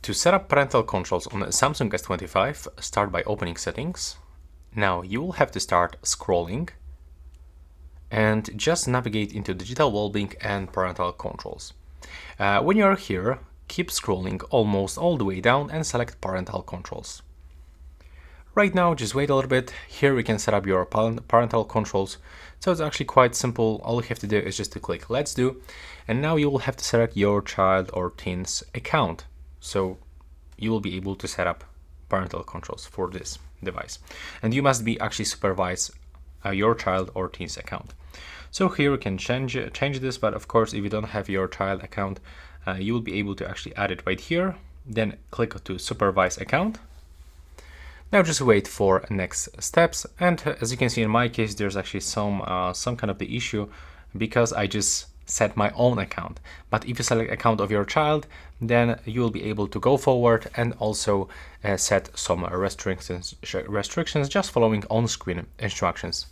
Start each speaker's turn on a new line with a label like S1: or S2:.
S1: To set up parental controls on the Samsung S25, start by opening settings. Now you will have to start scrolling and just navigate into digital wellbeing and parental controls. When you are here, keep scrolling almost all the way down and select parental controls. Right now, just wait a little bit. Here we can set up your parental controls. So it's actually quite simple. All you have to do is just to click Let's Do. And now you will have to select your child or teen's account. So you will be able to set up parental controls for this device. And you must be actually supervise your child or teen's account. So here you can change this, but of course, if you don't have your child account, you will be able to actually add it right here. Then click to supervise account. Now just wait for next steps, and as you can see in my case, there's actually some kind of the issue because I just set my own account. But if you select account of your child, then you will be able to go forward and also set some restrictions just following on-screen instructions.